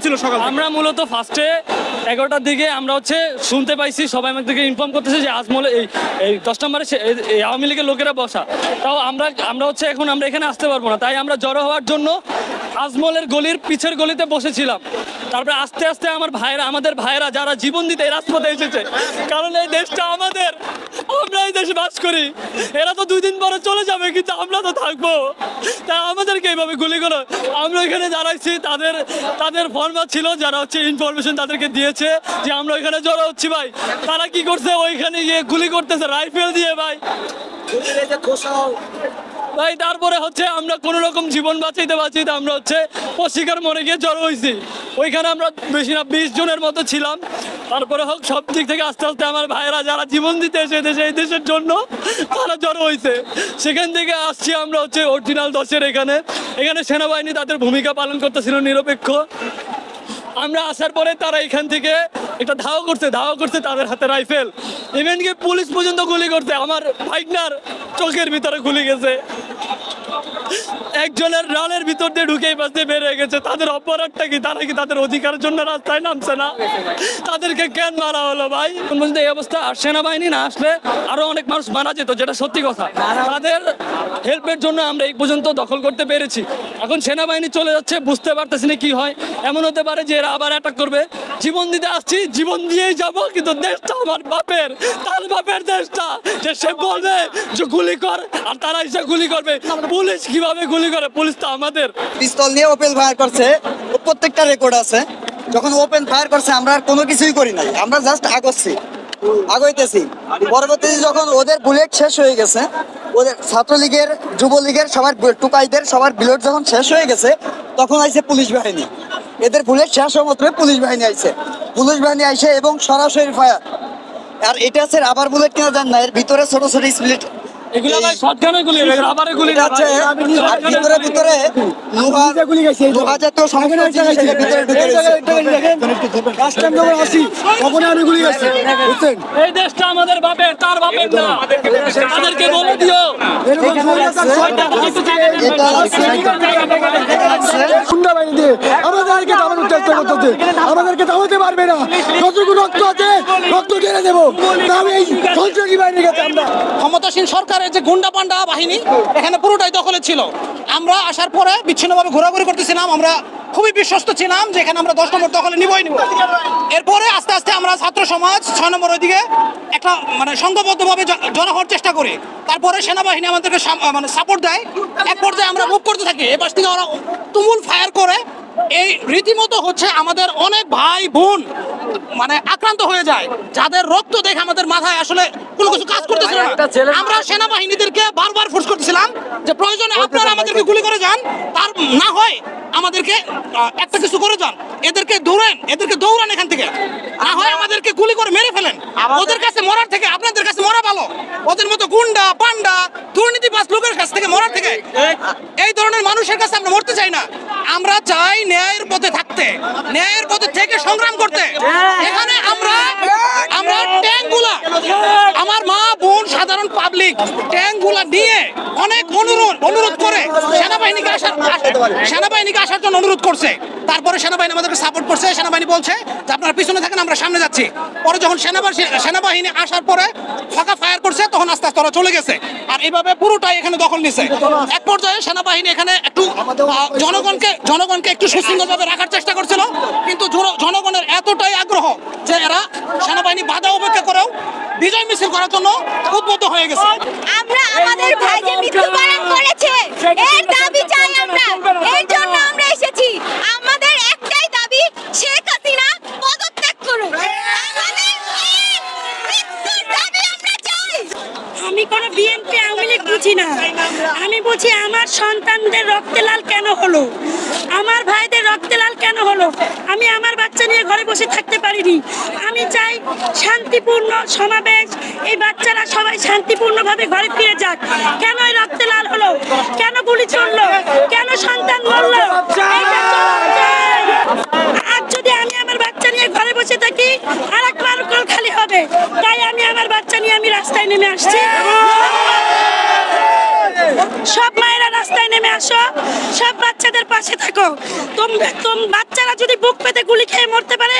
ছিল সকাল থেকে? আমরা মূলত ফার্স্টে 11টার দিকে আমরা হচ্ছে শুনতে পাইছি, সবাই আমাদেরকে ইনফর্ম করতেছে যে আজমলে এই 10 নম্বরে এই আওয়ামী লীগের লোকেরা বসা। তাও আমরা হচ্ছে এখন আমরা এখানে আসতে পারবো না, তাই আমরা জড়ো হওয়ার জন্য আজমলের গলির পিছের গলিতে বসেছিলাম। তারপরে আস্তে আস্তে আমাদের ভাইয়েরা যারা জীবন দিতে এই রাজপথে এসেছে, কারণ এই দেশটা আমাদের, আমরা এই দেশে বাস করি। এরা তো 2 দিন পরে চলে যাবে, কিন্তু আমরা তো থাকবো, তাই আমাদেরকে এইভাবে গুলি করো। আমরা এখানে দাঁড়াইছি, তাদের ফর্মা ছিল যারা হচ্ছে ইনফরমেশন তাদেরকে দিয়েছে যে আমরা ওইখানে জড়ো হচ্ছি। ভাই তারা কি করছে, ওইখানে গিয়ে গুলি করতেছে রাইফেল দিয়ে। ভাই তারপরে হচ্ছে আমরা কোনো রকম জীবন বাঁচাইতে আমরা হচ্ছে পশিকার মরে গিয়ে জড়ো হয়েছি। ওইখানে আমরা বেশি না 20 জনের মতো ছিলাম। তারপরে হোক সব দিক থেকে আস্তে আস্তে আমার ভাইয়েরা যারা জীবন দিতে এসে এই দেশের জন্য তারা জড়ো হয়েছে। সেখান থেকে আসছি আমরা হচ্ছে অরিজিনাল 10-এর এখানে সেনাবাহিনী তাদের ভূমিকা পালন করতেছিল নিরপেক্ষ। আমরা আসার পরে তারা এখান থেকে একটা ধাওয়া করছে তাদের হাতে রাইফেল, ইভেন কি পুলিশ পর্যন্ত গুলি করছে। আমার ভাইগনার চোখের ভিতরে গুলি গেছে, একজনের রানের ভিতর দিয়ে ঢুকেই বাসে বের হয়ে গেছে। তাদের অপরাধটা কি? তারা কি তাদের অধিকারের জন্য রাস্তায় নামছে না? তাদেরকে কেন মারা হলো ভাই? এই অবস্থা। আর সেনাবাহিনী না আসলে আরো অনেক মানুষ মারা যেত, যেটা সত্যি কথা। তাদের হেল্পের জন্য আমরা এই পর্যন্ত দখল করতে পেরেছি। এখন সেনাবাহিনী চলে যাচ্ছে, বুঝতে পারতেছি না কি হয়। এমন হতে পারে যে এরা আবার অ্যাটাক করবে। জীবন দিতে আসছি, জীবন দিয়েই যাব, কিন্তু দেশটা আমার বাপের, তার বাপের দেশটা। যে সে বলবে যে গুলি কর, আর তারা এসে গুলি করবে। পুলিশ কিভাবে গুলি করে? পুলিশ তো আমাদের। পিস্তল নিয়ে ওপেন ফায়ার করছে, প্রত্যেকটা রেকর্ড আছে। যখন ওপেন ফায়ার করছে আমরা আর কোনো কিছুই করি নাই, আমরা জাস্ট আগাইতেছি। পরবর্তীতে যখন ওদের বুলেট শেষ হয়ে গেছে, ওদের ছাত্রলীগের, যুবলীগের সবার টুকাইদের সবার বুলেট যখন শেষ হয়ে গেছে, তখন আইছে পুলিশ বাহিনী। এদের বুলেট শেষ হওয়া মাত্র পুলিশ বাহিনী আইছে এবং সরাসরি ফায়ার। আর এটা আছে রাবার বুলেট কিনা জান না, এর ভিতরে ছোট ছোট স্প্লিট। এগুলো ভাই শটগানের গুলি, রাবারের গুলি না। ভিতরে লোহা জাতীয় সমস্যা ভিতরে ঢুকে গেছে। এই দেশটা আমাদের বাপের, তার বাপের না। তাদেরকে বলে দিও। আমাদেরকে থামাতে পারবে না। যতটুকু রক্ত আছে রক্ত ঢেলে দেবো। আমি এই সন্ত্রাসী বাহিনীর কাছে আমরা ক্ষমতাসীন সরকারের যে গুন্ডা পান্ডা বাহিনী এখানে পুরোটাই দখলে ছিল। আমরা আসার পরে বিচ্ছিন্নভাবে ঘোরাঘুরি করতেছিলাম। আমরা খুবই বিশ্বস্ত ছিলাম যে এখানে আমরা 10 নম্বর দখলে নিব। এরপরে আস্তে আস্তে আমরা ছাত্র সমাজ 6 নম্বর ওইদিকে একটা সংঘবদ্ধভাবে জড়ো হওয়ার চেষ্টা করি। তারপরে সেনাবাহিনী আমাদেরকে সাপোর্ট দেয়। এক পর্যায়ে আমরা মুভ করতে থাকি। এ পাশ থেকে ওরা তুমুল ফায়ার করে। এই রীতিমতো হচ্ছে আমাদের অনেক ভাই বোন আক্রান্ত হয়ে যায়, যাদের রক্ত দেখে আমাদের মাথায় আসলে কোনো কিছু কাজ করতেছিল না। আমরা সেনাবাহিনীদেরকে বারবার ফোর্স করতেছিলাম যে প্রয়োজনে আপনারা আমাদেরকে গুলি করে যান, তার না হয় আমাদেরকে একটা কিছু করে যান, এদেরকে দৌড়ান এখান থেকে, না হয় আমাদেরকে গুলি করে মেরে ফেলেন। ওদের কাছে মরার থেকে আপনাদের কাছে মরা ভালো। ওদের মতো গুন্ডা পান্ডা দুর্নীতিবাজ লোকের কাছ থেকে মরার থেকে এই ধরনের মানুষের কাছে আমরা মরতে চাই না। আমরা চাই ন্যায়ের পথে থাকতে, ন্যায়ের পথে থেকে সংগ্রাম করতে। এখানে আমরা ট্যাঙ্কগুলা, আমার মা বোন সাধারণ পাবলিক ট্যাঙ্কগুলা নিয়ে অনেক অনুরোধ করে সেনাবাহিনীকে আসার জন্য অনুরোধ করছে। তারপরে সেনাবাহিনী আমাদেরকে সাপোর্ট করছে। সেনাবাহিনী বলছে যে আপনারা পিছনে থাকেন, আমরা সামনে যাচ্ছি। পরে যখন সেনাবাহিনী আসার পরে ফাঁকা ফায়ার করছে, তখন আস্তে আস্তে ওরা চলে গেছে। আর এইভাবে পুরোটাই এখানে দখল নিছে। এক পর্যায়ে সেনাবাহিনী এখানে একটু জনগণকে একটু সুশৃঙ্খলভাবে রাখার চেষ্টা করছিল, কিন্তু জনগণের এতটাই আগ্রহ যে এরা সেনাবাহিনী বাধা উপেক্ষা করেও বিজয় মিছিল করার জন্য উদ্বুদ্ধ হয়ে গেছে। আমরা আমাদের ভাই যে মৃত্যুবরণ করেছে এর দাবি চাই আমরা। এর জন্য আমরা এসেছি। আমাদের একটাই দাবি, শেখ হাসিনা পদত্যাগ করুন। আমাদের মৃত্যুর দাবি আমরা চাই। আমি কোনো বিএনপি আওয়ামী লীগ বুঝি না। আমি বুঝি আমার সন্তানদের রক্তে লাল কেন হলো, আমার ভাইদের রক্তে লাল কেন হলো। আমি আমার বাচ্চা নিয়ে ঘরে বসে থাকতে পারিনি। আমি চাই শান্তিপূর্ণ সমাবেশ, এই বাচ্চারা সবাই শান্তিপূর্ণভাবে ঘরে ফিরে যাক। কেন এই রক্তে লাল হলো, কেন গুলি চললো, কেন সন্তান মরলো? আর যদি আমি আমার বাচ্চা নিয়ে ঘরে বসে থাকি আরেকবার কল খালি হবে। তাই আমি আমার বাচ্চা নিয়ে রাস্তায় নেমে আসছি। সব মায়েরা রাস্তায় নেমে আসো, সব বাচ্চা বাচ্চাদের পাশে থাকো। বাচ্চারা যদি বুক পেতে গুলি খেয়ে মরতে পারে,